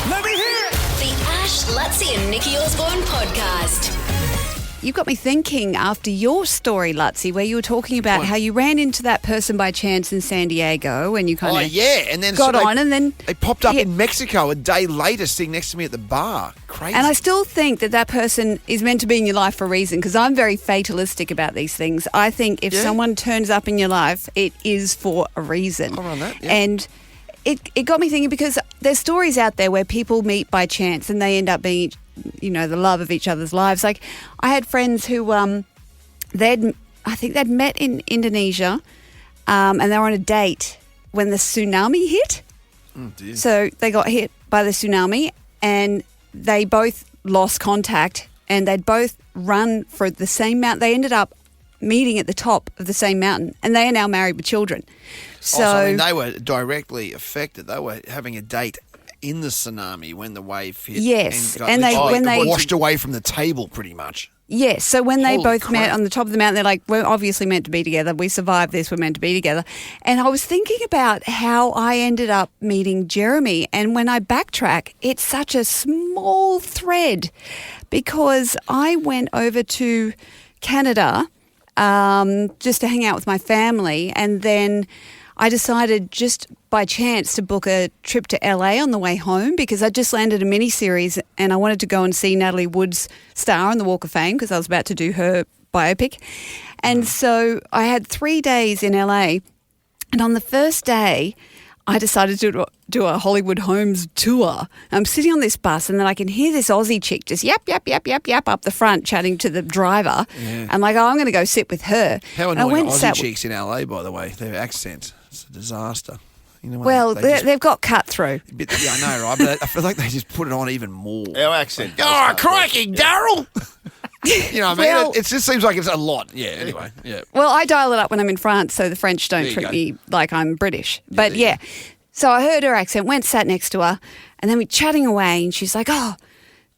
Let me hear it. The Ash, Lutzi and Nikki Osborne podcast. You got me thinking after your story, Lutzi, where you were talking about how you ran into that person by chance in San Diego and you kind of and then got on and then... They popped up in Mexico a day later sitting next to me at the bar. Crazy. And I still think that person is meant to be in your life for a reason because I'm very fatalistic about these things. I think if someone turns up in your life, it is for a reason. I'll run that, yeah. And it got me thinking because there's stories out there where people meet by chance and they end up being... the love of each other's lives. Like I had friends who I think they'd met in Indonesia and they were on a date when the tsunami hit. Oh, dear. So they got hit by the tsunami and they both lost contact and they'd both run for the same mountain. They ended up meeting at the top of the same mountain and they are now married with children. So they were directly affected. They were having a date in the tsunami when the wave hit. Yes. And they when washed away from the table pretty much. Yes. So when they Holy both met on the top of the mountain, they're like, we're obviously meant to be together. We survived this. We're meant to be together. And I was thinking about how I ended up meeting Jeremy. And when I backtrack, it's such a small thread because I went over to Canada just to hang out with my family. And then I decided just by chance to book a trip to LA on the way home because I just landed a mini-series and I wanted to go and see Natalie Wood's star on the Walk of Fame because I was about to do her biopic. And so I had 3 days in LA and on the first day I decided to do a Hollywood Homes tour. I'm sitting on this bus and then I can hear this Aussie chick just yap up the front chatting to the driver. Yeah. I'm like, I'm going to go sit with her. How annoying are Aussie chicks in LA, by the way? Their accents. It's a disaster. They've got cut through. Yeah, I know, right? But I feel like they just put it on even more. Our accent. Oh, crikey, Daryl! You know what I mean? It just seems like it's a lot. Yeah, anyway. Yeah. Well, I dial it up when I'm in France so the French don't treat me like I'm British. But so I heard her accent, sat next to her, and then we're chatting away and she's like, oh,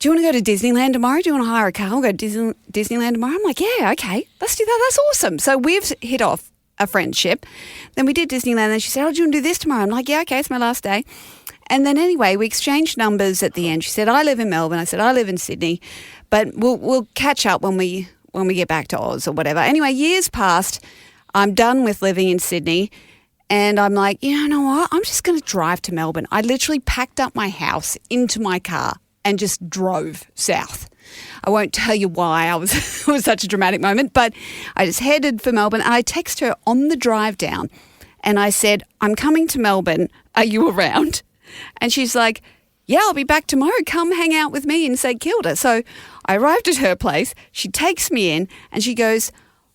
do you want to go to Disneyland tomorrow? Do you want to hire a car? We'll go to Disneyland tomorrow. I'm like, yeah, okay, let's do that. That's awesome. So we've hit off a friendship. Then we did Disneyland and she said, oh, do you want to do this tomorrow? I'm like, yeah, okay, it's my last day. And then anyway, we exchanged numbers at the end. She said, I live in Melbourne. I said, I live in Sydney, but we'll catch up when we get back to Oz or whatever. Anyway, years passed. I'm done with living in Sydney and I'm like, you know what? I'm just going to drive to Melbourne. I literally packed up my house into my car and just drove south. I won't tell you why. It was such a dramatic moment, but I just headed for Melbourne and I text her on the drive down and I said, I'm coming to Melbourne. Are you around? And she's like, yeah, I'll be back tomorrow. Come hang out with me in St Kilda. So I arrived at her place. She takes me in and she goes,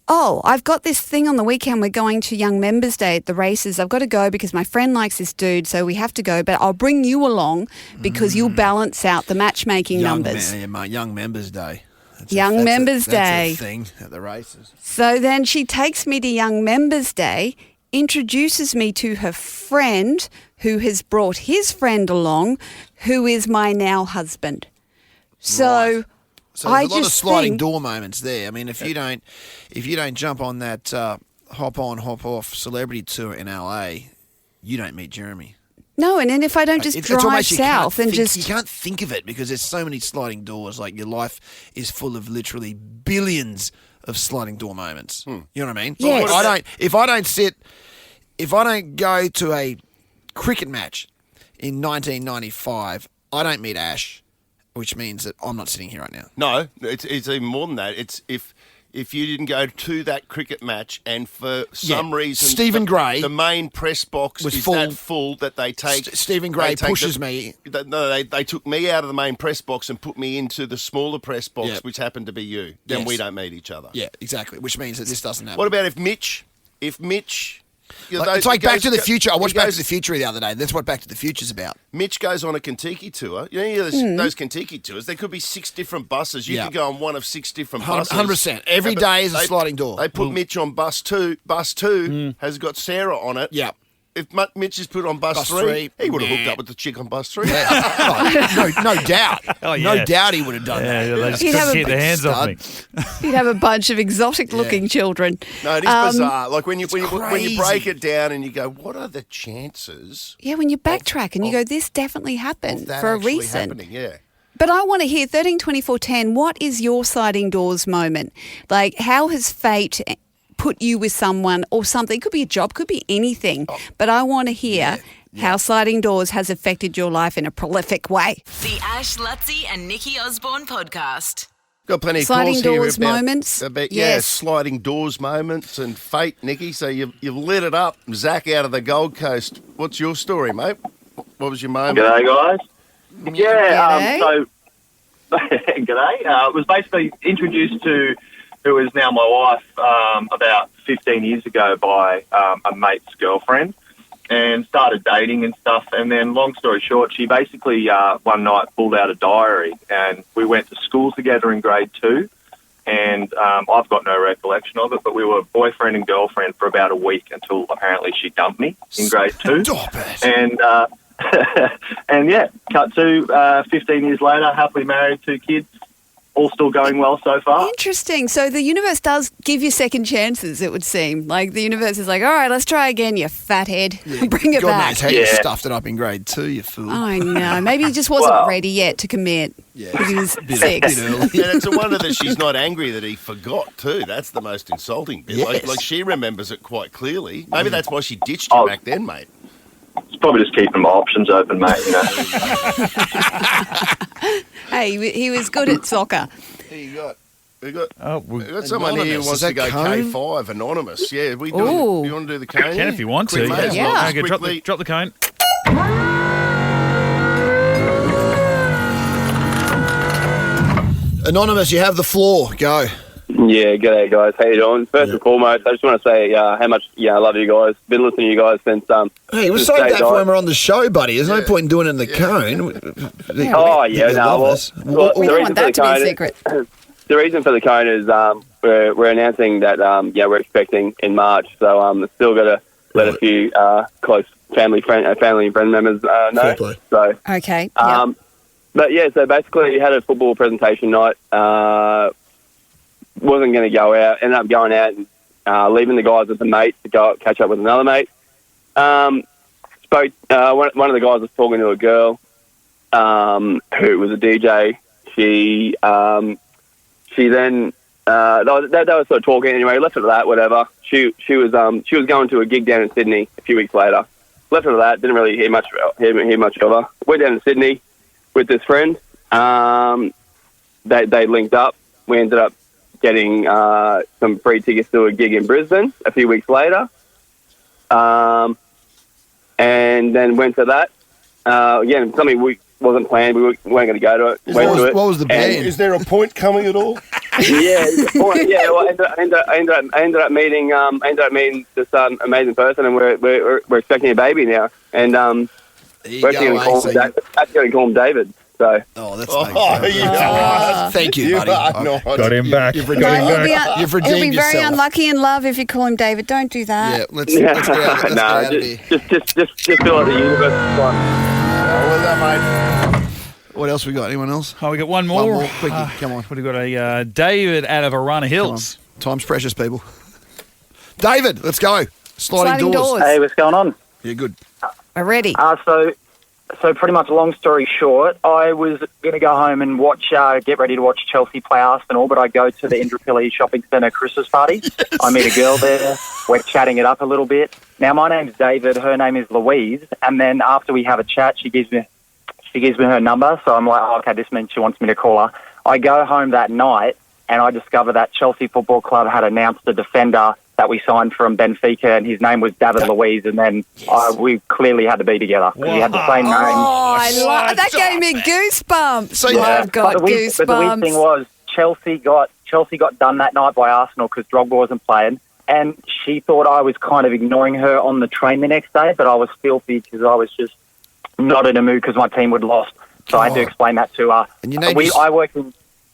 oh, I've got this thing on the weekend. We're going to Young Members Day at the races. I've got to go because my friend likes this dude, so we have to go. But I'll bring you along because you'll balance out the matchmaking numbers. Young Members Day. Young Members Day. That's a thing at the races. So then she takes me to Young Members Day, introduces me to her friend who has brought his friend along, who is my now husband. So... Right. So there's a lot of sliding door moments there. I mean, if you don't jump on that hop on, hop off celebrity tour in LA, you don't meet Jeremy. No, and then if I don't just drive south and you can't think of it because there's so many sliding doors. Like your life is full of literally billions of sliding door moments. You know what I mean? Yes. If I don't go to a cricket match in 1995, I don't meet Ash. Which means that I'm not sitting here right now. No, it's even more than that. It's if you didn't go to that cricket match and for some reason Stephen Gray, the main press box was that full that they take. Stephen Gray pushes me. No, they took me out of the main press box and put me into the smaller press box, which happened to be you. Then we don't meet each other. Yeah, exactly. Which means that this doesn't happen. What about if Mitch? It's like Back to the Future. I watched Back to the Future the other day. That's what Back to the Future's about. Mitch goes on a Kentucky tour. Those Kentucky tours, there could be 6 different buses. You could go on one of 6 different buses. 100%. Every day is a sliding door. They put Mitch on bus 2. Bus 2 has got Sarah on it. Yeah. if Mitch is put on bus three, he would have hooked up with the chick on bus 3. Yeah. Oh, no doubt. Oh, yeah. No doubt he would have done that. Yeah, they just He'd couldn't have a get their big hands off me. You'd have a bunch of exotic-looking children. No, it is bizarre. Like when you crazy. break it down and you go, what are the chances? Yeah, when you backtrack and you go, this definitely happened of that for a actually reason. happening? Yeah. But I want to hear 13, 24, 10, what is your sliding doors moment? Like, how has fate put you with someone or something? It could be a job, could be anything. But I want to hear how sliding doors has affected your life in a prolific way. The Ash, Lutzi and Nikki Osborne podcast. Got plenty of Sliding calls here doors about, moments? Yes. sliding doors moments and fate, Nikki. So you've lit it up. Zach out of the Gold Coast. What's your story, mate? What was your moment? G'day, guys. Yeah, G'day. g'day. Was basically introduced to who is now my wife about 15 years ago by a mate's girlfriend, and started dating and stuff. And then, long story short, she basically one night pulled out a diary, and we went to school together in grade 2. And I've got no recollection of it, but we were boyfriend and girlfriend for about a week until apparently she dumped me in grade 2. Stop it. And and yeah, cut to 15 years later, happily married, 2 kids, all still going well so far. Interesting. So the universe does give you second chances, it would seem. Like the universe is like, all right, let's try again, you fathead. Bring it God back. knows how you stuffed it up in grade 2, you fool. I know. Maybe he just wasn't Well- ready yet to commit. Yeah. Because he was Bit 6. early. And it's a wonder that she's not angry that he forgot too. That's the most insulting bit. Yes. Like she remembers it quite clearly. Maybe that's why she ditched you Oh. back then, mate. It's probably just keeping my options open, mate, you know. Hey, he was good at soccer. Who you got? We got someone Anonymous. here who Is wants that to go cone? K5 anonymous. Yeah, we do. Ooh. You want to do the cone? Can if you want to. Quick, mate. Yeah. Okay, drop Quickly. the cone. Anonymous, you have the floor. Go. Yeah, g'day guys. How you doing? First and foremost, I just want to say how much I love you guys. Been listening to you guys since Hey, we'll since save day that for night. when we're on the show, buddy. There's no Yeah. point in doing it in the cone. Oh yeah, They no. love Well, us. well, We the don't reason want for that the to be a cone- secret. The reason for the cone is we're announcing that we're expecting in March. So still got to let a few close family and friend members Fair know. play. So Okay. Yeah. but yeah, so basically had a football presentation night. Wasn't going to go out. Ended up going out and leaving the guys with a mate to go catch up with another mate. Spoke. One of the guys was talking to a girl who was a DJ. She then they were sort of talking anyway. Left it at that. Whatever. She was going to a gig down in Sydney a few weeks later. Left it at that. Didn't really hear much of her. Went down to Sydney with this friend. They linked up. We ended up getting some free tickets to a gig in Brisbane a few weeks later. And then went to that. Again, something we wasn't planned. We weren't going to go to it. Went to it. What was the band? Is there a point coming at all? Yeah, well, I ended up meeting this amazing person, and we're expecting a baby now. And There you we're actually go, going to call him David. So Oh, that's Thank you, You buddy. are not. Got him back. You've No, redeemed, he'll you've be redeemed very yourself. unlucky in love if you call him David. Don't do that. Yeah, let's get out, let's get out of here. just feel like the universe is fine. Well done, mate. What else we got? Anyone else? Oh, we got one more. One more. Quickie, come on. We've got a David out of Arana Come on. Hills. Time's precious, people. David, let's go. Sliding Sliding doors. doors. Hey, what's going on? Yeah, good. Are ready. So pretty much, long story short, I was going to go home and get ready to watch Chelsea play Arsenal, but I go to the Indooroopilly Shopping Centre Christmas party. I meet a girl there. We're chatting it up a little bit. Now, my name's David. Her name is Louise. And then after we have a chat, she gives me her number. So I'm like, oh, okay, this means she wants me to call her. I go home that night and I discover that Chelsea Football Club had announced a defender that we signed from Benfica, and his name was David Luiz, and then we clearly had to be together because he had the same name. Oh, I love that. Gave me goosebumps. So- I've got But the weird thing goosebumps. was Chelsea got done that night by Arsenal because Drogba wasn't playing, and she thought I was kind of ignoring her on the train the next day, but I was filthy because I was just not in a mood because my team would lost. So I had to explain that to her. And you need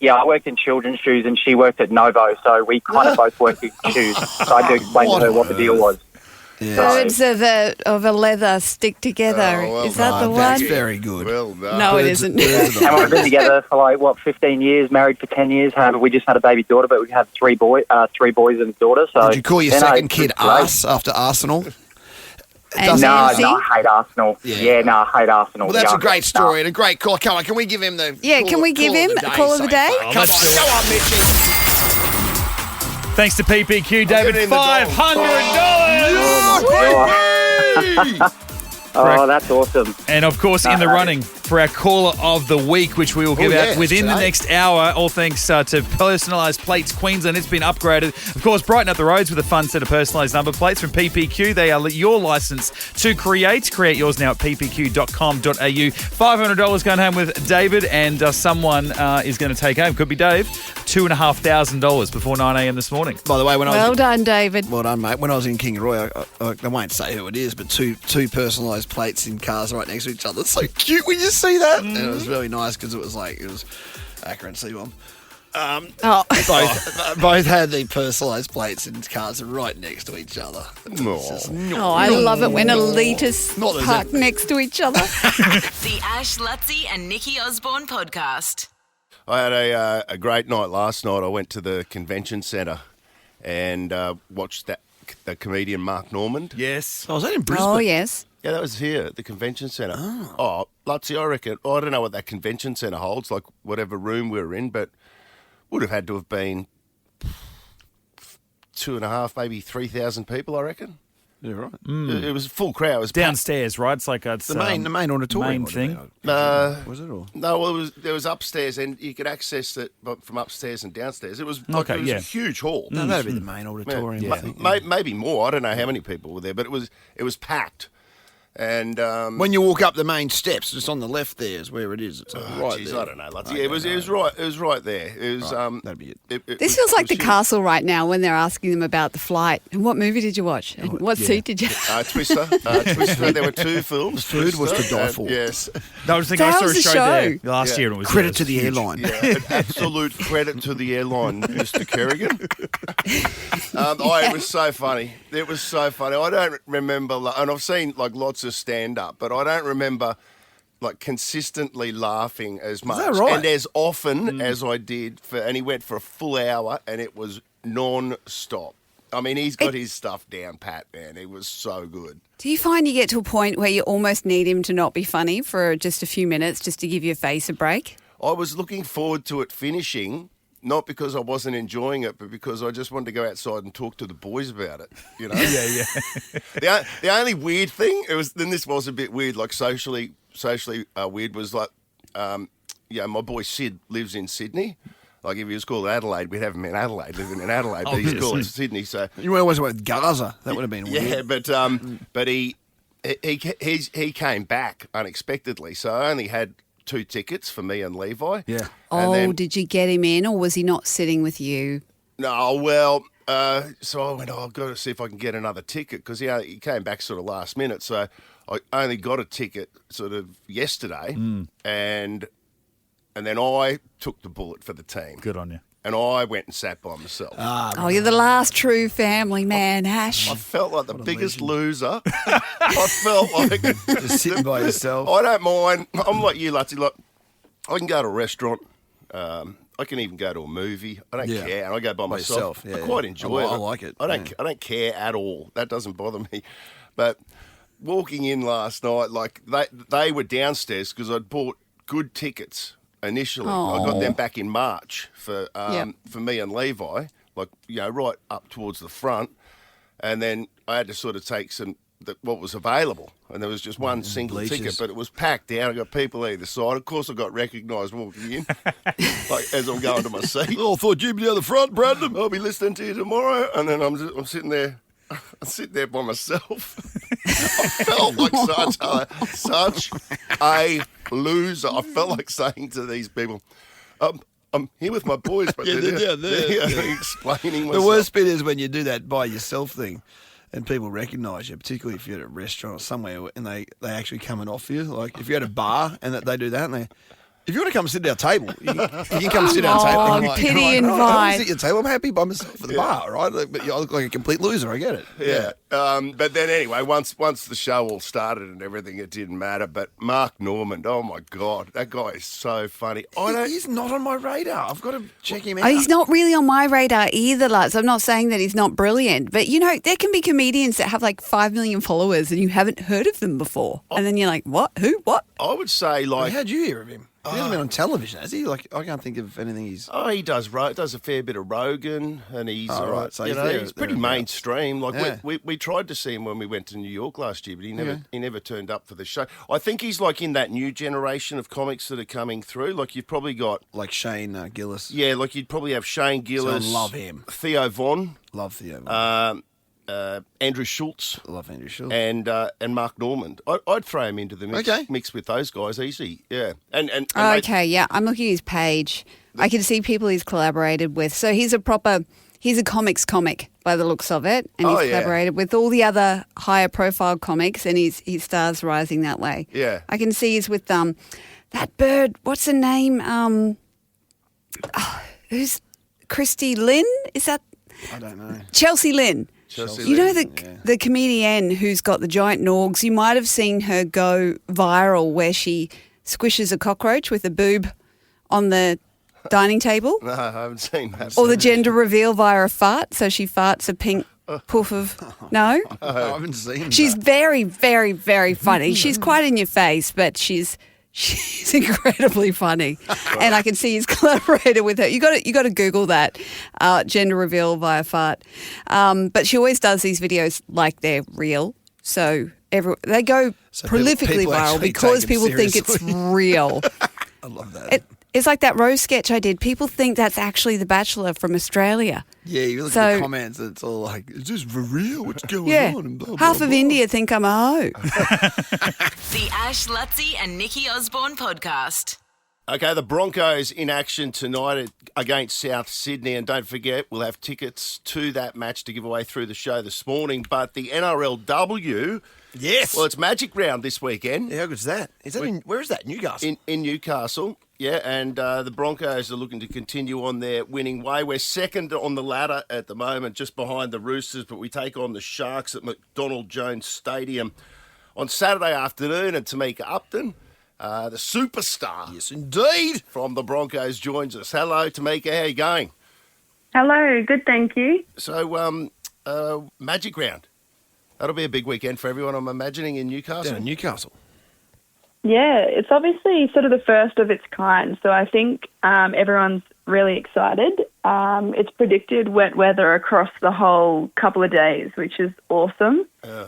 I worked in children's shoes, and she worked at Novo, so we kind of both worked in shoes. So I had to explain to her what the deal was. Yeah. Birds of a leather stick together. Oh, well Is that the done. one? That's very good. Well done. No, it Birds- isn't. birds of the And we've been feathers. together for 15 years, married for 10 years. However, we just had a baby daughter, but we had three boys and a daughter. So Did you call your you know, second it's kid great. Arse after Arsenal? And No, Nancy? I hate Arsenal. Yeah. Yeah, no, I hate Arsenal. Well, that's Yeah. a great story and a great call. Come on, can we give him the Yeah, can we give him a call of the day? so far? Come Let's on, do it. go on, Mitchie. Thanks to PPQ, get David, it in the dog. $500. Oh, that's awesome. And of course, in the running for our caller of the week, which we will give yes, out within the today. next hour, all thanks to Personalised Plates Queensland. It's been upgraded. Of course, brighten up the roads with a fun set of personalised number plates from PPQ. They are your licence to create. Create yours now at ppq.com.au. $500 going home with David, and someone is going to take home, could be Dave, $2,500 before 9 a.m. this morning. By the way, when I Well was done, David. well done, mate. When I was in Kingaroy, I won't say who it is, but two personalised plates in cars right next to each other. It's so cute when you see that, and it was really nice because it was Acker and C-Bomb. Oh, Both had the personalised plates in cars right next to each other. oh, I love it when elitists Not that park next to each other. The Ash, Lutzi and Nikki Osborne podcast. I had a great night last night. I went to the convention centre and watched the comedian Mark Normand. Yes. I was that in Brisbane. Oh, yes. Yeah, that was here at the convention centre. Oh, Lutzi, I reckon, I don't know what that convention centre holds, like whatever room we were in, but would have had to have been 2.5, maybe 3,000 people, I reckon. Yeah, right. It was a full crowd. It was packed. Downstairs, right? It's like it's The main auditorium. main would have thing. been. Was it or? No, well, there was upstairs, and you could access it from upstairs and downstairs. It was Okay, it was yeah. a huge hall. No, that'd be the main auditorium. I think. Maybe more. I don't know how many people were there, but it was packed. And When you walk up the main steps, just on the left there is where it is. It's right geez, there. I don't know. Yeah, it was right. It was right there. It was That'd be it. This feels like the huge. castle right now when they're asking them about the flight. And what movie did you watch? And what seat did you? Twister. Twister. There were two films. Food was Twister to die and- for. Yes. No, I was thinking So I saw how's a the show show? there last year. And it was Credit to the huge. airline. Yeah, an absolute credit to the airline, Mr. Kerrigan. It was so funny. It was so funny. I don't remember, and I've seen like lots of stand-up, but I don't remember like consistently laughing as much that right? and as often as I did. And he went for a full hour, and it was non-stop. I mean, he's got his stuff down pat, man. He was so good. Do you find you get to a point where you almost need him to not be funny for just a few minutes just to give your face a break? I was looking forward to it finishing, not because I wasn't enjoying it, but because I just wanted to go outside and talk to the boys about it. You know? Yeah. The only weird thing this was a bit weird, like socially weird, was like, my boy Sid lives in Sydney. Like if he was called Adelaide, we'd have him in Adelaide, living in Adelaide. But he's called Sydney, so You always went with Gaza. That would have been yeah. weird. But he came back unexpectedly, so I only had 2 tickets for me and Levi. Yeah. And Oh, then- did you get him in or was he not sitting with you? No, well, so I went, I've got to see if I can get another ticket because he came back sort of last minute. So I only got a ticket sort of yesterday, and then I took the bullet for the team. Good on you. And I went and sat by myself. Oh, you're the last true family man, Ash. I felt like the biggest loser. I felt like Just sitting by yourself. I don't mind. I'm like you, Lutzi. Like, I can go to a restaurant. I can even go to a movie. I don't Yeah. care. And I go by myself. yourself, yeah, I quite yeah. enjoy I it. like it, I don't. yeah. I don't care at all. That doesn't bother me. But walking in last night, like they were downstairs because I'd bought good tickets initially. I got them back in March for me and Levi, like right up towards the front, and then I had to sort of take what was available, and there was just one single bleachers. ticket, but it was packed down. I got people either side. Of course, I got recognised walking in, like as I'm going to my seat. Oh, I thought you'd be down the front, Brandon. I'll be listening to you tomorrow, and then I'm sitting there. I'm sitting there by myself. I felt like such a loser. I felt like saying to these people, I'm here with my boys, but they're down there. explaining myself. The worst bit is when you do that by yourself thing and people recognise you, particularly if you're at a restaurant or somewhere and they actually come and offer you. Like if you're at a bar and that they do that and If you want to come sit at our table, you can come sit at our table. Oh, Like, pity I invite. sit at your table. I'm happy by myself at the bar, right? But I look like a complete loser. I get it. Yeah. But then anyway, once the show all started and everything, it didn't matter. But Mark Norman, oh my God, that guy is so funny. He's not on my radar. I've got to check him out. Oh, he's not really on my radar either, lads. I'm not saying that he's not brilliant, but there can be comedians that have like 5 million followers and you haven't heard of them before. And then you're like, what? Who? What? I would say like... How'd you hear of him? He hasn't been on television, has he? Like, I can't think of anything he's... Oh, he does a fair bit of Rogan, and he's right. So he's pretty mainstream. Like Yeah. we tried to see him when we went to New York last year, but he never turned up for the show. I think he's like in that new generation of comics that are coming through. Like you've probably got Like Shane Gillis. yeah, like you'd probably have Shane Gillis, So I love him. Theo Von, Love Theo. Andrew Schultz, Love Andrew Schultz. and Mark Norman. I'd throw him into the mix with those guys easy. Yeah, and Okay, yeah. I'm looking at his page. I can see people he's collaborated with. So he's a comics comic by the looks of it. And he's collaborated with all the other higher profile comics and his stars rising that way. Yeah. I can see he's with that bird, what's her name? Who's Christy Lynn? Is that I don't know. Chelsea Lynn? Chelsea You know Lynn, the comedian who's got the giant norgs? You might have seen her go viral where she squishes a cockroach with a boob on the dining table. No, I haven't seen that. Or the gender reveal via a fart. So she farts a pink poof of... No? I haven't seen She's that. very, very, very funny. She's quite in your face, but she's incredibly funny. And I can see he's collaborated with her. You got to Google that, gender reveal via fart. But she always does these videos like they're real. So they go prolifically people viral actually because take 'em people think it's seriously. real. I love that. It's like that Rose sketch I did. People think that's actually The Bachelor from Australia. Yeah, you look at the comments and it's all like, is this for real? What's going Yeah. on? And blah, Half blah, of blah. India think I'm a hoe. The Ash, Lutzi and Nikki Osborne podcast. Okay, the Broncos in action tonight against South Sydney. And don't forget, we'll have tickets to that match to give away through the show this morning. But the NRLW, Yes. well, it's Magic Round this weekend Yeah, how good's that? Where is that? Newcastle? in Newcastle. Yeah, and the Broncos are looking to continue on their winning way. We're second on the ladder at the moment, just behind the Roosters, but we take on the Sharks at McDonald Jones Stadium on Saturday afternoon. And Tamika Upton, the superstar Yes, indeed. from the Broncos, joins us. Hello, Tamika. How you going? Hello, good, thank you. So, Magic Round. That'll be a big weekend for everyone, I'm imagining, in Newcastle. Down in Newcastle. Yeah, it's obviously sort of the first of its kind, so I think everyone's really excited. It's predicted wet weather across the whole couple of days, which is awesome,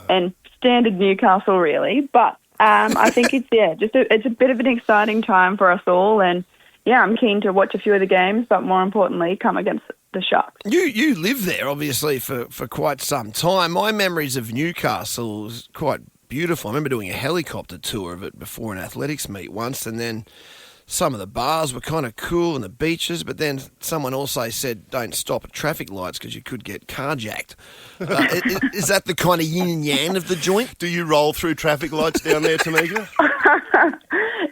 and standard Newcastle really. But I think it's a bit of an exciting time for us all, and yeah, I'm keen to watch a few of the games, but more importantly, come against the Sharks. You live there, obviously, for quite some time. My memories of Newcastle is quite beautiful. I remember doing a helicopter tour of it before an athletics meet once, and then some of the bars were kind of cool and the beaches, but then someone also said don't stop at traffic lights because you could get carjacked. Is that the kind of yin and yang of the joint? Do you roll through traffic lights down there, Tamika?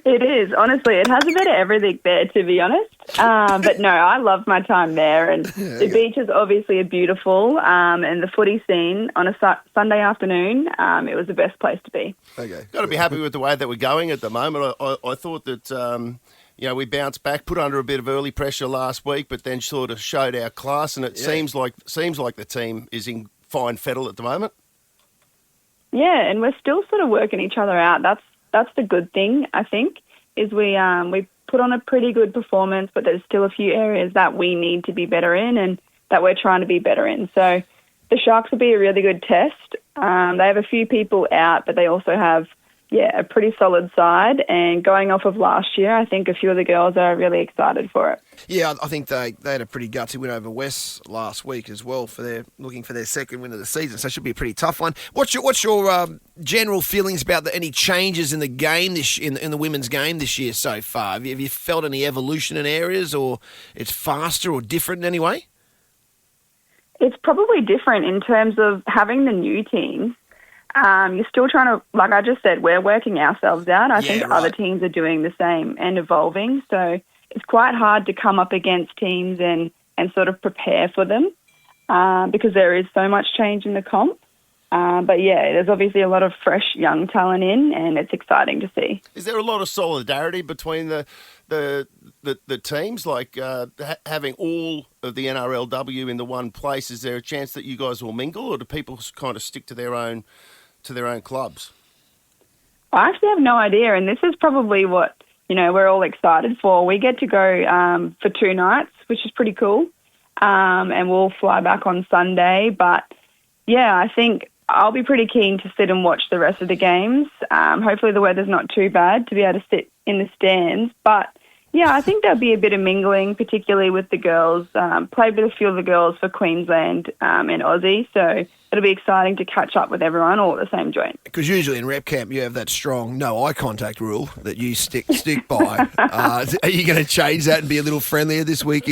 It is, honestly. It has a bit of everything there, to be honest. But no, I love my time there. And the beaches obviously are beautiful. And the footy scene on a Sunday afternoon, it was the best place to be. Okay. Got to be happy with the way that we're going at the moment. I thought that, we bounced back, put under a bit of early pressure last week, but then sort of showed our class. And it seems like the team is in fine fettle at the moment. Yeah, and we're still sort of working each other out. That's the good thing, I think, is we put on a pretty good performance, but there's still a few areas that we need to be better in and that we're trying to be better in. So the Sharks will be a really good test. They have a few people out, but they also have, a pretty solid side. And going off of last year, I think a few of the girls are really excited for it. Yeah, I think they had a pretty gutsy win over West last week as well looking for their second win of the season. So it should be a pretty tough one. What's your general feelings about any changes in the game in the women's game this year so far? Have you felt any evolution in areas, or it's faster or different in any way? It's probably different in terms of having the new teams. you're still trying to, like I just said, we're working ourselves out. I think other teams are doing the same and evolving. So it's quite hard to come up against teams and sort of prepare for them because there is so much change in the comp. But yeah, there's obviously a lot of fresh young talent in, and it's exciting to see. Is there a lot of solidarity between the teams, like having all of the NRLW in the one place? Is there a chance that you guys will mingle, or do people kind of stick to their own clubs? I actually have no idea, and this is probably what we're all excited for. We get to go for 2 nights, which is pretty cool, and we'll fly back on Sunday. But yeah, I think I'll be pretty keen to sit and watch the rest of the games. Hopefully the weather's not too bad to be able to sit in the stands. But yeah, I think there'll be a bit of mingling, particularly with the girls. Played with a few of the girls for Queensland and Aussie, so it'll be exciting to catch up with everyone all at the same joint. Because usually in rep camp you have that strong no eye contact rule that you stick by. Are you going to change that and be a little friendlier this week?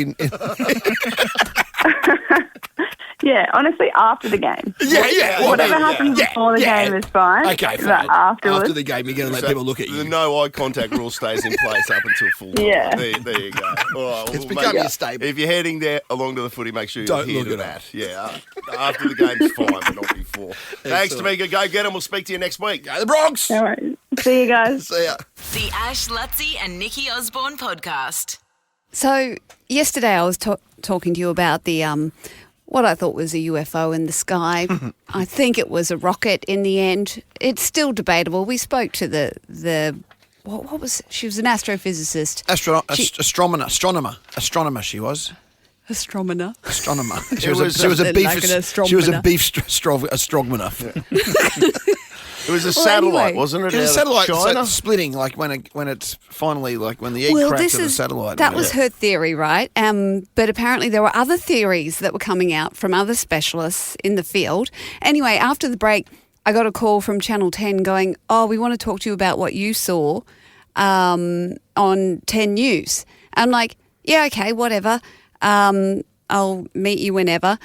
Yeah, honestly, after the game. Yeah. Whatever happens before the game is fine. Okay, fine. But afterwards, after the game, you're going to let people look at you. The no eye contact rule stays in place up until full time. Yeah. There you go. All right, well, It's become your staple. If you're heading there along to the footy, make sure you Don't hear look to at that. Yeah, after the game's fine, but not before. Thanks, Tamika. Go get them. We'll speak to you next week. Go the Bronx. all right. See you guys. See ya. The Ash, Lutzi and Nikki Osborne podcast. So yesterday I was talking to you about the what I thought was a UFO in the sky. I think it was a rocket in the end. It's still debatable. We spoke to the what was she was an astrophysicist. Astronomer she was. Astronomer. She was a beef stroganoff. It was a satellite, wasn't it? It was a satellite China? splitting, like when it's finally, like when the egg cracks in the satellite. That was her theory, right? But apparently there were other theories that were coming out from other specialists in the field. Anyway, after the break, I got a call from Channel 10 going, we want to talk to you about what you saw on 10 News. I'm like, yeah, okay, whatever. I'll meet you whenever.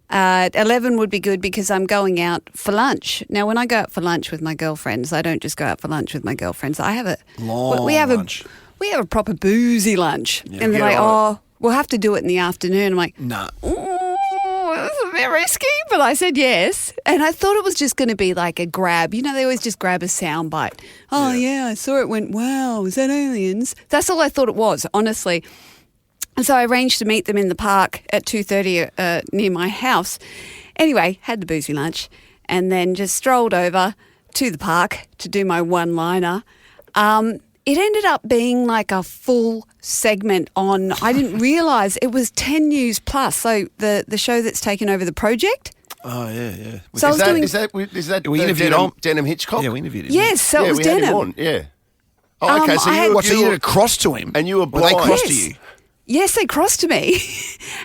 11 would be good because I'm going out for lunch. Now, when I go out for lunch with my girlfriends, I don't just go out for lunch with my girlfriends. I have lunch. We have a proper boozy lunch. Yeah. And they're like, we'll have to do it in the afternoon. I'm like, nah. That's a bit risky, but I said yes. And I thought it was just going to be like a grab. They always just grab a soundbite. Oh, yeah, I saw it, went, wow, is that aliens? That's all I thought it was, honestly. And so I arranged to meet them in the park at 2:30 near my house. Anyway, had the boozy lunch and then just strolled over to the park to do my one-liner. It ended up being like a full segment on, I didn't realise it was 10 News Plus, so the show that's taken over the project. Oh, yeah. So is that we interviewed Denham Hitchcock? Yeah, we interviewed him. Yes, so it was we had him Denham. on, yeah. Oh, okay, so you did a cross to him? And you were Well, they blind. crossed to you? Yes, they crossed to me.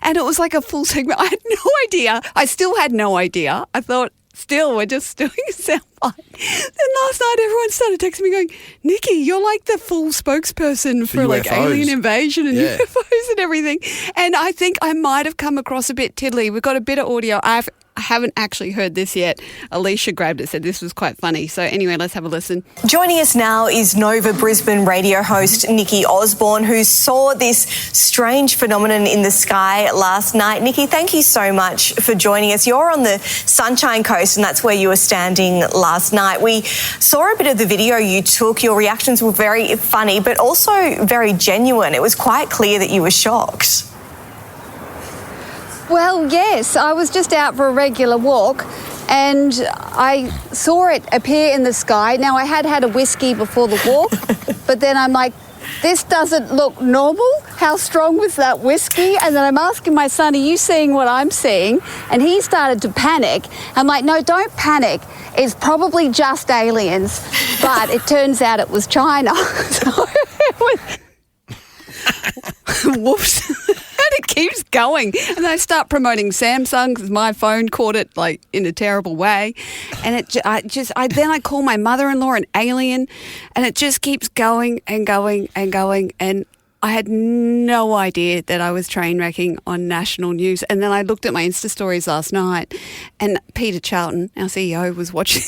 And it was like a full segment. I had no idea. I still had no idea. I thought, still, we're just doing a soundbite. Then last night, everyone started texting me going, Nikki, you're like the full spokesperson for like UFOs. alien invasion and UFOs and everything. And I think I might have come across a bit tiddly. We've got a bit of audio. I haven't actually heard this yet. Alicia grabbed it, said this was quite funny. So anyway, let's have a listen. Joining us now is Nova Brisbane radio host Nikki Osborne, who saw this strange phenomenon in the sky last night. Nikki, thank you so much for joining us. You're on the Sunshine Coast, and that's where you were standing last night. We saw a bit of the video you took. Your reactions were very funny, but also very genuine. It was quite clear that you were shocked. Well, yes, I was just out for a regular walk and I saw it appear in the sky. Now, I had a whiskey before the walk, but then I'm like, this doesn't look normal. How strong was that whiskey? And then I'm asking my son, are you seeing what I'm seeing? And he started to panic. I'm like, no, don't panic. It's probably just aliens. But it turns out it was China. So it was... Whoops. And it keeps going. And I start promoting Samsung because my phone caught it like in a terrible way. And then I call my mother-in-law an alien, and it just keeps going and going and going. And I had no idea that I was train wrecking on national news. And then I looked at my Insta stories last night and Peter Charlton, our CEO, was watching.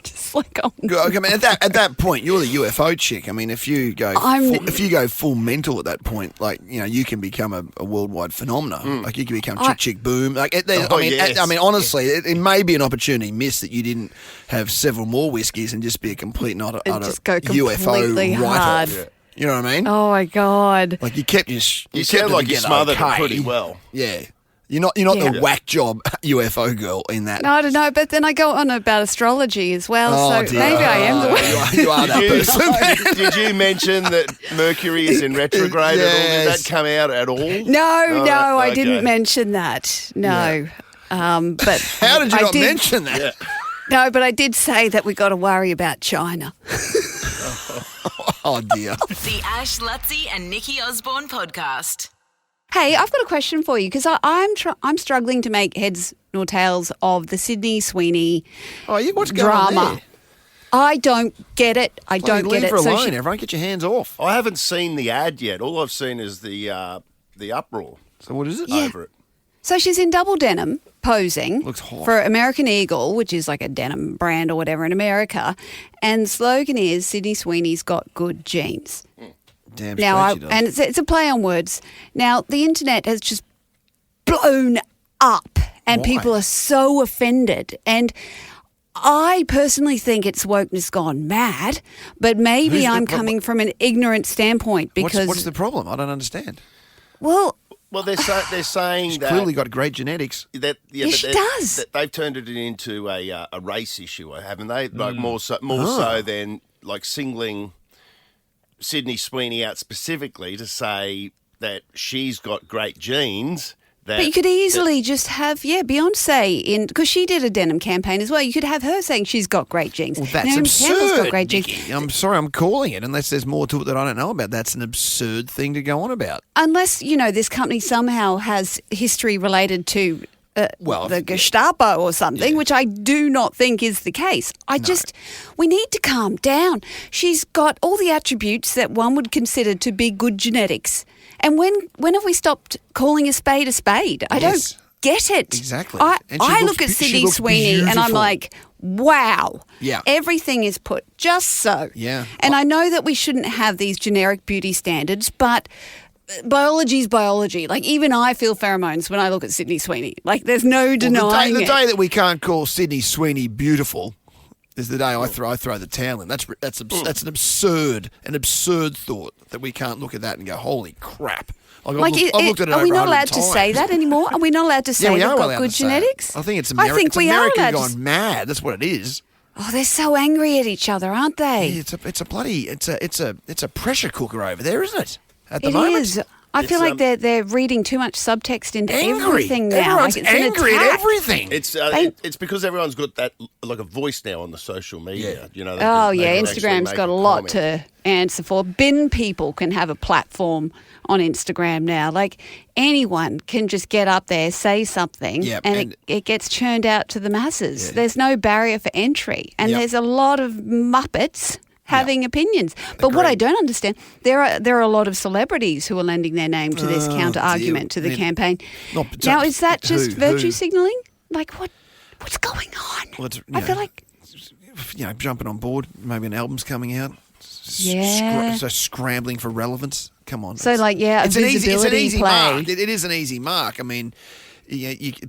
Just like, oh, I mean, at that point, you're the UFO chick. I mean, if you go full mental at that point, like, you know, you can become a worldwide phenomenon. Like, you can become chick boom. Like, I mean, honestly, it may be an opportunity missed that you didn't have several more whiskeys and just be a complete and utter UFO write-off. Yeah. You know what I mean? Oh my God! Like, you kept your you sound like you smothered it pretty well. Yeah. You're not the whack job UFO girl in that. No, I don't know. But then I go on about astrology as well, so dear. maybe I am the one. You are that person. Did you mention that Mercury is in retrograde at all? Did that come out at all? No, I didn't mention that. No. Yeah. But how did you not mention that? Yeah. No, but I did say that we got to worry about China. Oh dear. The Ash, Lutzi and Nikki Osborne podcast. Hey, I've got a question for you because I'm struggling to make heads nor tails of the Sydney Sweeney what's going drama. on there? I don't get it. I don't get it. Leave her alone, everyone. Get your hands off. I haven't seen the ad yet. All I've seen is the uproar. So what is it? Over it. So she's in double denim posing Looks hot. for American Eagle, which is like a denim brand or whatever in America. And the slogan is Sydney Sweeney's got good genes. Damn Now, straight she does. and it's a play on words. Now, the internet has just blown up and Why? people are so offended. And I personally think it's wokeness gone mad, but maybe Who's the I'm problem? coming from an ignorant standpoint because... What's the problem? I don't understand. Well, they're saying She's that clearly got great genetics. She does. That they've turned it into a race issue, haven't they? Like more so than like singling Sydney Sweeney out specifically to say that she's got great genes. But you could easily just have, Beyonce in, because she did a denim campaign as well. You could have her saying she's got great genes. Well, that's Naomi Campbell's absurd, got great genes. Nikki. I'm sorry, I'm calling it, unless there's more to it that I don't know about. That's an absurd thing to go on about. Unless, this company somehow has history related to the Gestapo or something, which I do not think is the case. We need to calm down. She's got all the attributes that one would consider to be good genetics. And when have we stopped calling a spade a spade? I don't get it. Exactly. I look at Sydney Sweeney and I'm like, wow. Yeah. Everything is put just so. Yeah. And I know that we shouldn't have these generic beauty standards, but biology is biology. Like, even I feel pheromones when I look at Sydney Sweeney. Like, there's no denying the it. day that we can't call Sydney Sweeney beautiful is the day I throw the towel in. That's an absurd thought that we can't look at that and go, holy crap. I've looked at it are we over not 100 allowed to say that anymore? Are we not allowed to say we they've are got allowed good to say it. genetics? I think it's I think we are America allowed gone mad. That's what it is. Oh, they're so angry at each other, aren't they? Yeah, it's a pressure cooker over there, isn't it? At the moment. It is. I feel like they're reading too much subtext into everything now. Everyone's like it's angry an at attack. everything. It's because everyone's got that like a voice now on the social media. Yeah. Instagram's got a lot to answer for. Bin people can have a platform on Instagram now. Like, anyone can just get up there, say something, and it gets churned out to the masses. Yeah. There's no barrier for entry, and there's a lot of muppets having opinions. But what I don't understand, there are a lot of celebrities who are lending their name to this counter-argument to the campaign. Now, is that just virtue signalling? Like, what's going on? Well, I feel like... jumping on board, maybe an album's coming out. So scrambling for relevance. Come on. So, it's an easy play. Mark. It is an easy mark. I mean...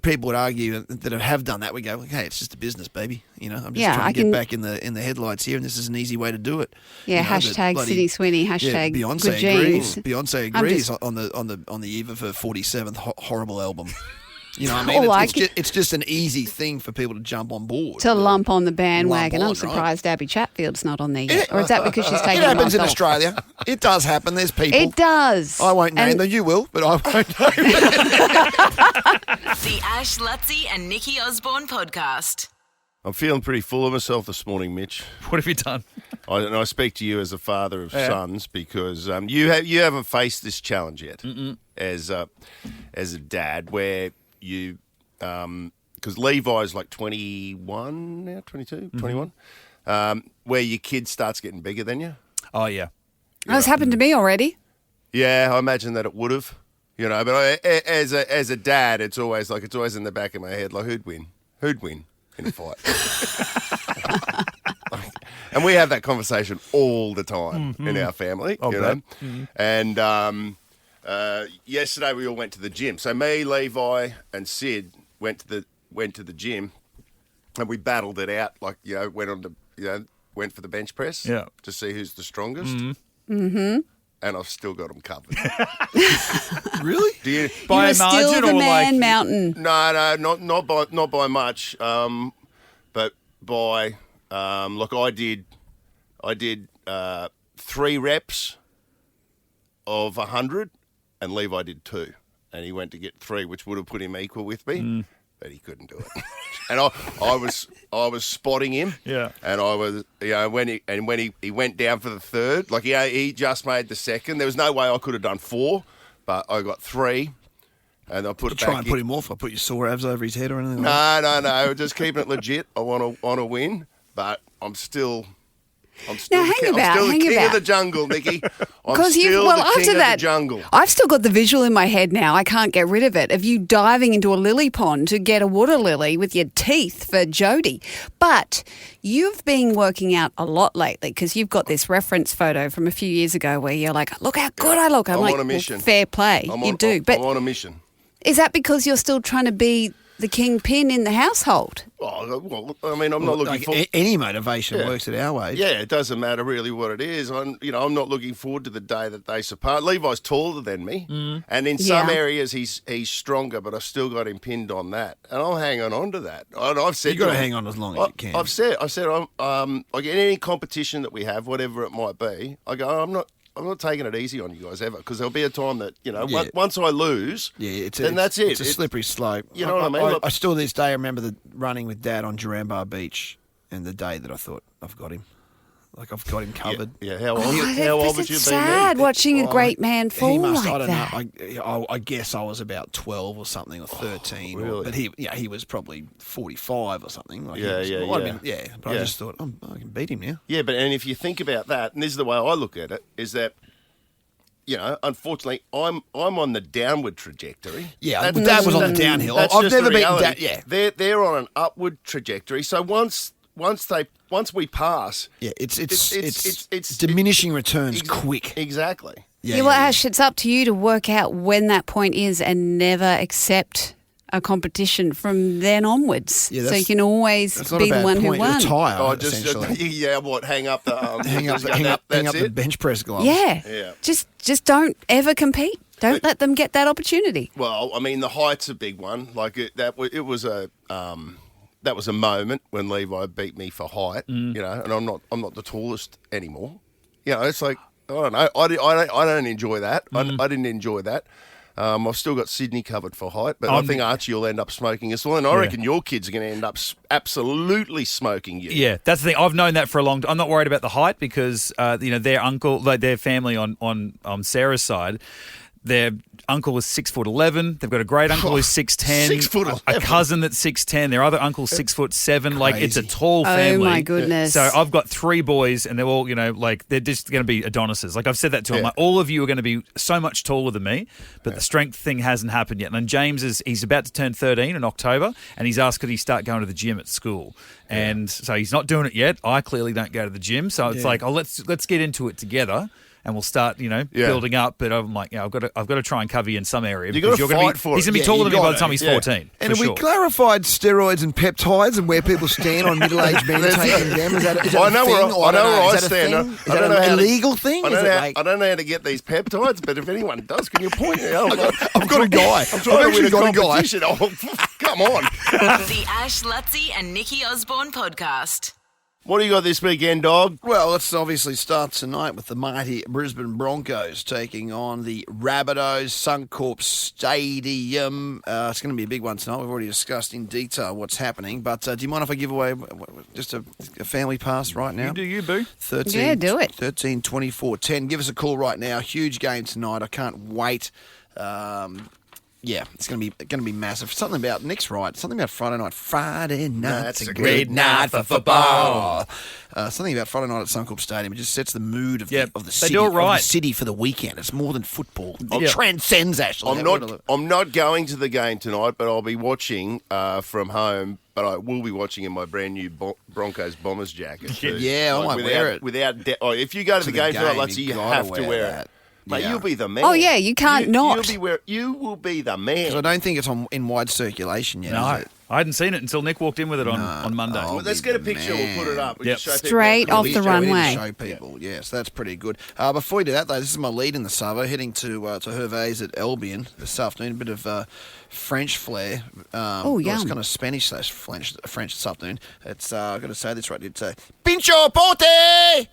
people would argue that have done that. We go, okay, it's just a business, baby. I'm just trying to get back in the headlights here, and this is an easy way to do it. Yeah, hashtag Sydney Sweeney, hashtag Beyonce good agrees. genes. Beyonce agrees on the eve of her 47th horrible album. You know what I mean? It's just an easy thing for people to jump on board. To lump on the bandwagon. I'm surprised right? Abby Chatfield's not on there yet. Or is that because she's taking It happens in off? Australia. It does happen. There's people. It does. I won't name them. You will, but I won't name them. The Ash, Lutzi and Nikki Osborne podcast. I'm feeling pretty full of myself this morning, Mitch. What have you done? I speak to you as a father of sons because you haven't faced this challenge yet as a dad, where you because Levi's like 21 now, 22, 21, where your kid starts getting bigger than you. Oh, yeah. That's happened to me already. Yeah, I imagine that it would have. You know, but as a dad, it's always in the back of my head, like who'd win in a fight. And we have that conversation all the time in our family, you know. And yesterday we all went to the gym. So me, Levi, and Sid went to the gym, and we battled it out. Like went for the bench press, to see who's the strongest. Mm-hmm. And I've still got them covered. Really? Do you By a margin still the or man like mountain? No, not by much. But by like I did 3 reps of 100, and Levi did 2, and he went to get 3, which would have put him equal with me, but he couldn't do it. And I was spotting him. Yeah. And I was, when he went down for the 3rd, like he just made the 2nd. There was no way I could have done 4, but I got 3, and I put it back. Try and put him off. I put your sore abs over his head or anything. No. Just keeping it legit. I want to win, but I'm still the king of the jungle, Nikki. I'm still the king of the jungle. I've still got the visual in my head now. I can't get rid of it. Of you diving into a lily pond to get a water lily with your teeth for Jody. But you've been working out a lot lately because you've got this reference photo from a few years ago where you're like, look how good I look. I'm like, on a mission. Well, fair play. I'm on a mission. Is that because you're still trying to be the kingpin in the household? Well, I mean, I'm not looking for any motivation works at our wage. Yeah, it doesn't matter really what it is. I'm not looking forward to the day that they surpass. Levi's taller than me, and in some areas he's stronger, but I've still got him pinned on that, and I'm hanging on to that. And I've said you've got to hang on as long as you can. I've said like in any competition that we have, whatever it might be, I go, I'm not taking it easy on you guys ever, because there'll be a time that, once I lose, then that's it. It's a slippery slope. You know what I mean? I still to this day remember running with Dad on Duranbar Beach, and the day that I thought, I've got him. Like, I've got him covered. Yeah. How old would you be? It's sad watching a great man fall like that. I don't know. I guess I was about 12 or something, or 13. Really? But he was probably 45 or something. Like Yeah. But I just thought, I can beat him now. Yeah, and if you think about that, and this is the way I look at it, is that, unfortunately, I'm on the downward trajectory. Yeah, Dad was on the downhill. I've never beaten Dad. Yeah, they're on an upward trajectory. So once we pass, it's diminishing returns quick. Exactly. Yeah, well, Ash, it's up to you to work out when that point is and never accept a competition from then onwards. Yeah, so you can always be the one who won. Retire, hang up the hang up the bench press gloves. Yeah. Just don't ever compete. Don't let them get that opportunity. Well, I mean, the height's a big one. Like that was a moment when Levi beat me for height. And I'm not the tallest anymore. It's like, I don't know. I don't enjoy that. I didn't enjoy that. I've still got Sydney covered for height, but I think Archie will end up smoking us all, and I reckon your kids are going to end up absolutely smoking you. Yeah, that's the thing. I've known that for a long time. I'm not worried about the height because their uncle, like their family on Sarah's side, their uncle is 6'11". They've got a great uncle who's 6'10". 6'11". A cousin that's 6'10". Their other uncle's 6'7". Like, it's a tall family. Oh my goodness! So I've got 3 boys, and they're all, they're just going to be Adonises. Like, I've said that to them. Like, all of you are going to be so much taller than me, but the strength thing hasn't happened yet. And James he's about to turn 13 in October, and he's asked could he start going to the gym at school. And so he's not doing it yet. I clearly don't go to the gym, so it's like, let's get into it together. And we'll start, building up. But I'm like, I've got to try and cover you in some area. You've got to fight for it. He's going to be taller than me by the time he's 14. And have we clarified steroids and peptides and where people stand on middle-aged men taking them? Is that I know where I stand. Is that an illegal thing? I don't know how to get these peptides, but if anyone does, can you point it out? I've got a guy. I'm trying to win a competition. Oh, come on. The Ash, Lutzi and Nikki Osborne podcast. What do you got this weekend, dog? Well, let's obviously start tonight with the mighty Brisbane Broncos taking on the Rabbitohs, Suncorp Stadium. It's going to be a big one tonight. We've already discussed in detail what's happening. But do you mind if I give away just a family pass right now? You do you, boo. 13, do it. 13, 24, 10. Give us a call right now. Huge game tonight. I can't wait. Yeah, it's going to be massive. Something about Nick's right. Something about Friday night. Friday night. That's It's a a great great night for football. Something about Friday night at Suncorp Stadium. It just sets the mood of the city. do it right. Of the city for the weekend. It's more than football. It Yeah. transcends. Actually, I'm not going to the game tonight, but I'll be watching from home. But I will be watching in my brand new Broncos Bombers jacket. Too. Yeah, I might wear it. If you go to the game tonight, Lutzy, you have to wear it. Mate, Yeah. you'll be the man. Oh, yeah, you can't not. You will be the man. 'Cause I don't think it's in wide circulation yet. No, Is it? I hadn't seen it until Nick walked in with it on Monday. Oh, Well, let's get a picture. We'll put it up. We'll Yep. just show people Straight how off cool the it is. runway. Show people, yes, that's pretty good. Before we do that, though, this is my lead in the Savo, heading to Hervey's at Albion this afternoon. A bit of French flair. Oh, It's yum. kind of Spanish/French this afternoon. It's I've got to say this right. It's Pincho Porte.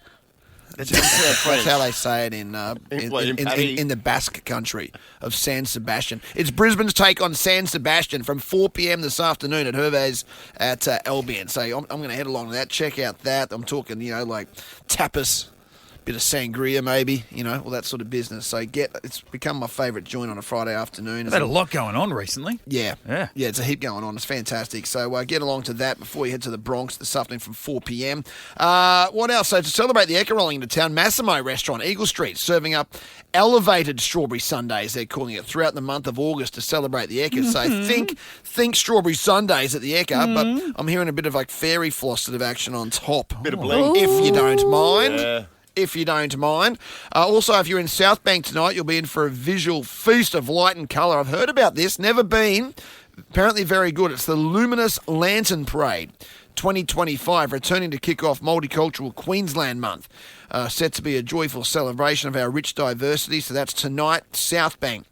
That's how they say it in the Basque country of San Sebastian. It's Brisbane's take on San Sebastian from 4 p.m. this afternoon at Hervey's at Albion. So I'm going to head along to that. Check out that. I'm talking, like tapas, bit of sangria maybe, all that sort of business. So it's become my favourite joint on a Friday afternoon. They've had a lot going on recently. Yeah, Yeah. it's a heap going on. It's fantastic. So get along to that before you head to the Bronx this afternoon from 4 p.m. What else? So to celebrate the Ekka rolling into town, Massimo Restaurant, Eagle Street, serving up elevated strawberry sundaes, they're calling it, throughout the month of August to celebrate the Ekka. So think strawberry sundaes at the Ekka, but I'm hearing a bit of like fairy floss sort of action on top. Bit of bling. If you don't mind. Yeah. If you don't mind. Also, if you're in South Bank tonight, you'll be in for a visual feast of light and colour. I've heard about this, never been. Apparently very good. It's the Luminous Lantern Parade 2025, returning to kick off Multicultural Queensland Month. Set to be a joyful celebration of our rich diversity. So that's tonight, South Bank.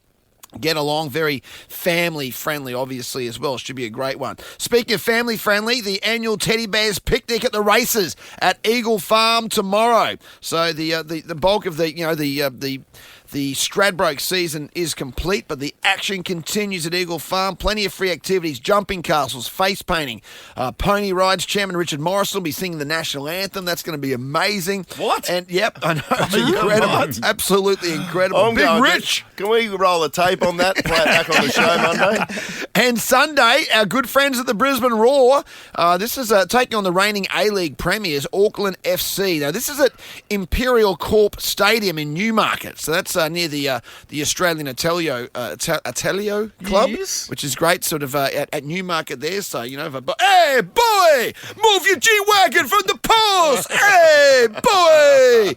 Get along, very family-friendly, obviously, as well. Should be a great one. Speaking of family-friendly, the annual Teddy Bears picnic at the races at Eagle Farm tomorrow. So the bulk of the Stradbroke season is complete, but the action continues at Eagle Farm. Plenty of free activities, jumping castles, face painting, pony rides. Chairman Richard Morris will be singing the national anthem. That's going to be amazing. What? And yep, I know. It's incredible. Absolutely incredible. Big Rich. Can we roll a tape on that? Play it back on the show Monday. And Sunday, our good friends at the Brisbane Roar. This is taking on the reigning A-League premiers, Auckland FC. Now, this is at Imperial Corp Stadium in Newmarket. So that's near the Australian Atelier Club, Yes. which is great, sort of at Newmarket there. So, hey, boy, move your G-Wagon from the post. Hey, boy.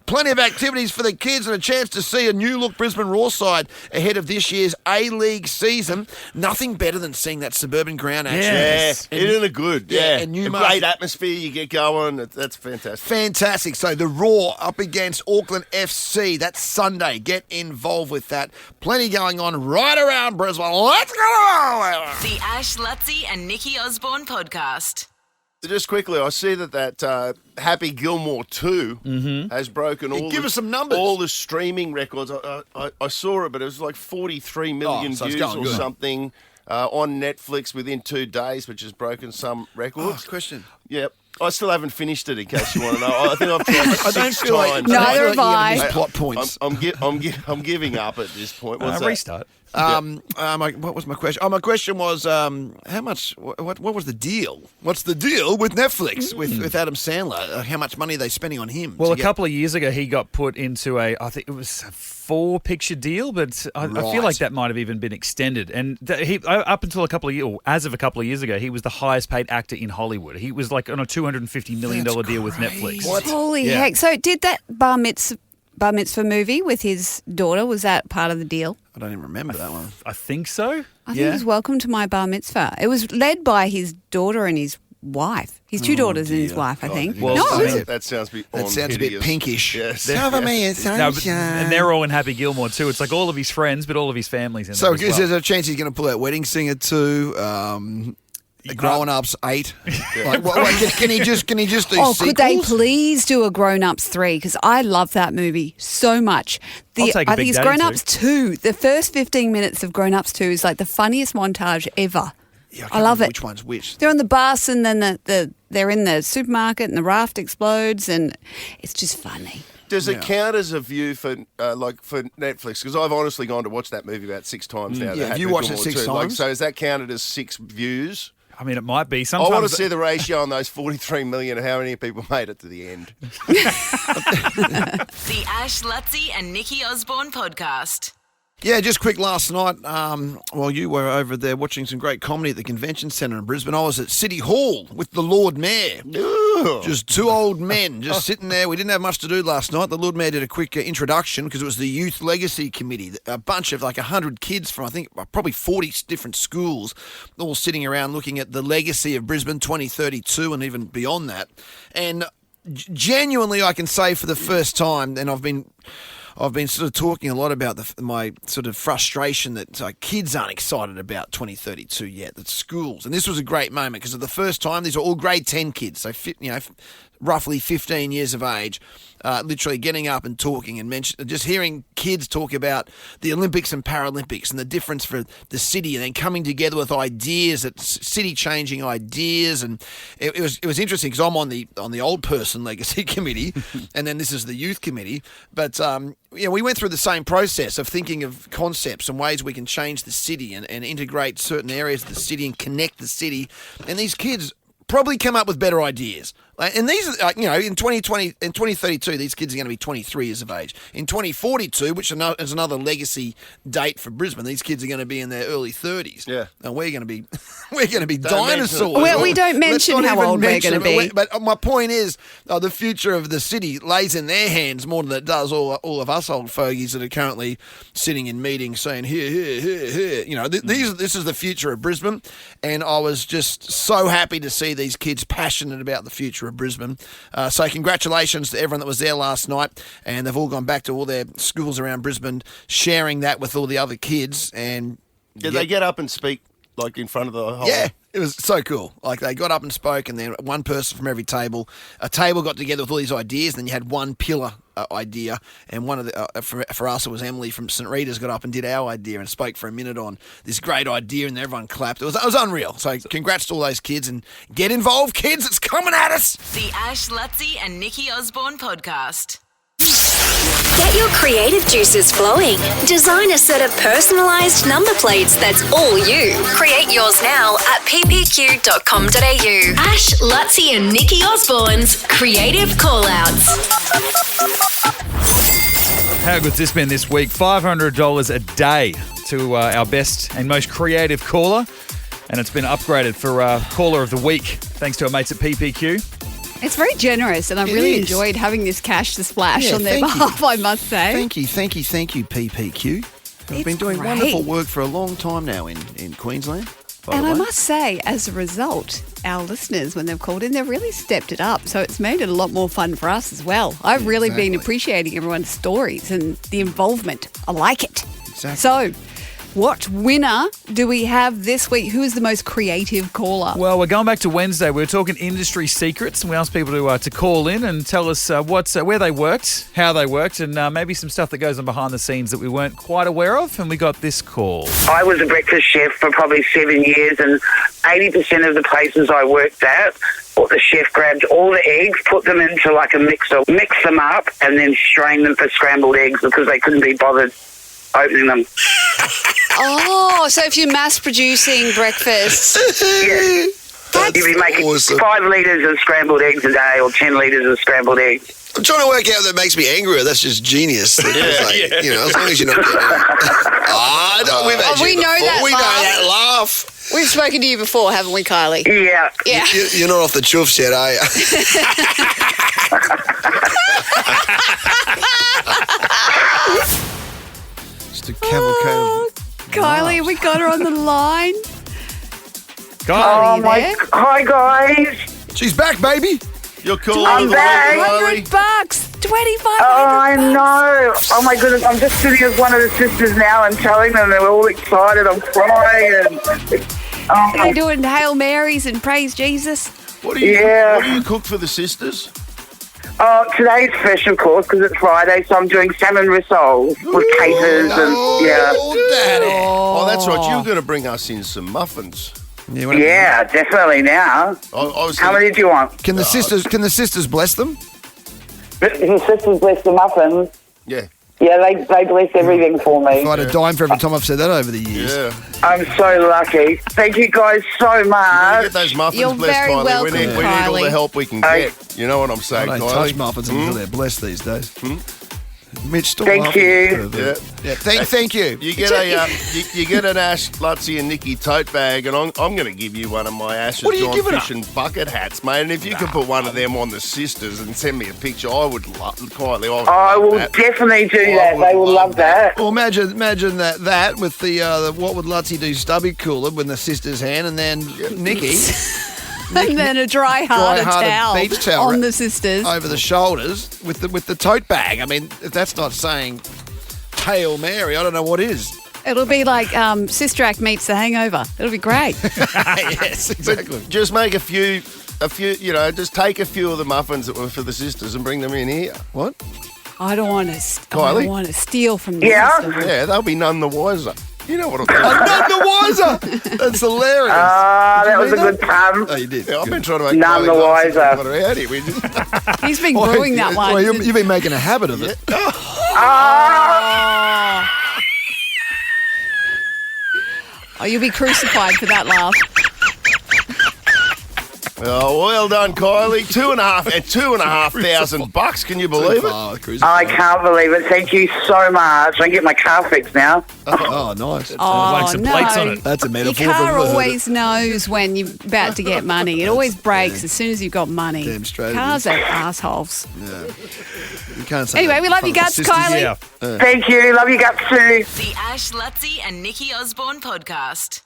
Plenty of activities for the kids and a chance to see a new-look Brisbane Roar side ahead of this year's A-League season. Nothing better than seeing that suburban ground action. Yes. Yeah, isn't it good? Yeah, and a Newmarket. great atmosphere. You get going. That's fantastic. Fantastic. So the Roar up against Auckland FC. That's Sunday. Get involved with that. Plenty going on right around Brisbane. Let's go! The Ash, Lutzy and Nikki Osborne podcast. Just quickly, I see that Happy Gilmore 2 has broken all. Give us some numbers. All the streaming records. I saw it, but it was like 43 million so it's views going or good. something on Netflix within 2 days, which has broken some records. Question. Yep. I still haven't finished it, in case you want to know. I think I've tried it 6 times. Neither have I. These plot points. I'm giving up at this point. What's that? Restart. What was my question? My question was, how much? What was the deal? What's the deal with Netflix with Adam Sandler? How much money are they spending on him? Well, a couple of years ago, he got put into I think it was a 4-picture deal, but I feel like that might have even been extended. And he, up until a couple of years, or as of a couple of years ago, he was the highest paid actor in Hollywood. He was like on a $250 million deal with Netflix. Holy Yeah. heck. So did that bar mitzvah movie with his daughter, was that part of the deal? I don't even remember that one. I think so. I think it was Welcome to My Bar Mitzvah. It was led by his daughter and his wife. His 2 daughters and his wife, I think. Well, no, I it was mean, That sounds a That bit pinkish. Yes. Cover me in No, sunshine. and they're all in Happy Gilmore too. It's like all of his friends, but all of his families in So there as is well. there a chance he's going to pull out Wedding Singer 2? Grown Ups 8. Like, can he just do sequels? could they please do a Grown Ups 3? Because I love that movie so much. I'll take a I Big think it's Daddy Grown Ups 2. The first 15 minutes of Grown Ups 2 is like the funniest montage ever. Yeah, I love remember it. Which one's which? They're on the bus and then they're in the supermarket and the raft explodes and it's just funny. Does it count as a view for for Netflix? Because I've honestly gone to watch that movie about 6 times now. Yeah, have you watched it 6 times? So is that counted as 6 views? I mean, it might be. I Sometimes want to see the ratio on those 43 million and how many people made it to the end. The Ash, Lutzi and Nikki Osborne podcast. Yeah, just quick last night, while you were over there watching some great comedy at the Convention Centre in Brisbane, I was at City Hall with the Lord Mayor. Just 2 old men just sitting there. We didn't have much to do last night. The Lord Mayor did a quick introduction because it was the Youth Legacy Committee, a bunch of 100 kids from, I think, probably 40 different schools, all sitting around looking at the legacy of Brisbane 2032 and even beyond that. And genuinely, I can say for the first time, and I've been sort of talking a lot about my sort of frustration that kids aren't excited about 2032 yet, that schools. And this was a great moment because for the first time, these are all grade 10 kids, so roughly 15 years of age, literally getting up and talking and just hearing kids talk about the Olympics and Paralympics and the difference for the city, and then coming together with ideas, city-changing ideas. And it was interesting because I'm on the old person legacy committee, and then this is the youth committee. But we went through the same process of thinking of concepts and ways we can change the city and integrate certain areas of the city and connect the city. And these kids probably come up with better ideas. And these, in 2032, these kids are going to be 23 years of age. In 2042, which is another legacy date for Brisbane, these kids are going to be in their early 30s. Yeah, and we're going to be dinosaurs. Well, we don't mention how old we're going to be. But my point is, the future of the city lays in their hands more than it does all of us old fogies that are currently sitting in meetings saying here. This is the future of Brisbane, and I was just so happy to see these kids passionate about the future of Brisbane. So congratulations to everyone that was there last night, and they've all gone back to all their schools around Brisbane, sharing that with all the other kids. And did they get up and speak in front of the whole? Yeah, it was so cool. They got up and spoke, and then one person from every table. A table got together with all these ideas, and then you had one pillar idea, and one of the for us it was Emily from St Rita's got up and did our idea and spoke for a minute on this great idea, and everyone clapped. It was unreal. So congrats to all those kids, and get involved, kids. It's coming at us. The Ash, Lutzi and Nikki Osborne podcast. Get your creative juices flowing. Design a set of personalised number plates that's all you. Create yours now at ppq.com.au. Ash, Lutzi and Nikki Osborne's Creative Callouts. How good's this been this week? $500 a day to our best and most creative caller. And it's been upgraded for Caller of the Week, thanks to our mates at PPQ. It's very generous, and I've really enjoyed having this cash to splash on their behalf, I must say. Thank you, PPQ. I've been doing wonderful work for a long time now in Queensland. And I must say, as a result, our listeners, when they've called in, they've really stepped it up. So it's made it a lot more fun for us as well. I've really been appreciating everyone's stories and the involvement. I like it. Exactly. So, what winner do we have this week? Who is the most creative caller? Well, we're going back to Wednesday. We were talking industry secrets, and we asked people to call in and tell us where they worked, how they worked, and maybe some stuff that goes on behind the scenes that we weren't quite aware of. And we got this call. I was a breakfast chef for probably 7 years, and 80% of the places I worked at, the chef grabbed all the eggs, put them into like a mixer, mix them up, and then strain them for scrambled eggs because they couldn't be bothered opening them. Oh, so if you're mass producing breakfast. Yeah. You'd be making 5 litres of scrambled eggs a day or 10 litres of scrambled eggs. I'm trying to work out that makes me angrier. That's just genius. As long as you're not getting we know that. We know that laugh. We've spoken to you before, haven't we, Kylie? Yeah. You're not off the chuffs yet, are you? Just a cavalcade of Kylie, we got her on the line. Kylie, hi, guys. She's back, baby. You're cool. I'm back. $100, $2,500. I know. Oh my goodness, I'm just sitting with one of the sisters now and telling them they're all excited. I'm crying. They're doing Hail Marys and Praise Jesus. What do you cook for the sisters? Oh, today's special course because it's Friday, so I'm doing salmon rissoles with capers and Daddy. Oh, that's right. You were going to bring us in some muffins. Yeah, definitely now. How many do you want? Can the sisters bless them? The sisters bless the muffins. Yeah. Yeah, they bless everything for me. If I had a dime for every time I've said that over the years. Yeah. I'm so lucky. Thank you guys so much. Get those muffins You're blessed, very Kylie. welcome, we need all Kylie. the help we can get. You know what I'm I saying, don't Kylie? touch muffins until they're blessed these days. Mitch, still Thank laughing. you. Yeah. Thank you. You get a you get an Ash, Lutzy and Nikki tote bag, and I'm going to give you one of my Ash and What are you John giving Fish and bucket hats, mate. And if you could put one of them on the sisters and send me a picture, I would love, Kylie. I will definitely do that. They will love that. Well, imagine that with the what would Lutzy do? Stubby cooler with the sister's hand, and then Nikki. And then a dry-hearted beach towel on the sisters. over the shoulders with the tote bag. I mean, if that's not saying Hail Mary, I don't know what is. It'll be like Sister Act meets The Hangover. It'll be great. Yes, exactly. Just make a few, just take a few of the muffins that were for the sisters and bring them in here. What? I don't want to steal from the Yeah? system. Yeah, they'll be none the wiser. You know what I'm saying? None the wiser. That's hilarious. That was a good pun. Oh, you did. Yeah, I've been trying to make None Kylie the laugh since wiser. we got her out here. We just- He's been brewing that one. Well, you've been making a habit of it. Oh, you'll be crucified for that laugh. Oh, well done, Kylie. $2,500. Can you believe it? I can't believe it. Thank you so much. I can get my car fixed now. Oh, nice. Oh, some no. plates on it. That's a metaphor. Your car for the- always knows when you're about to get money. It always breaks as soon as you've got money. Damn straight it Cars is. are assholes. You can't say Anyway, that we in love front you of guts, the sisters. Kylie. Yeah. Thank you. Love you guts too. The Ash, Lutzy and Nikki Osborne podcast.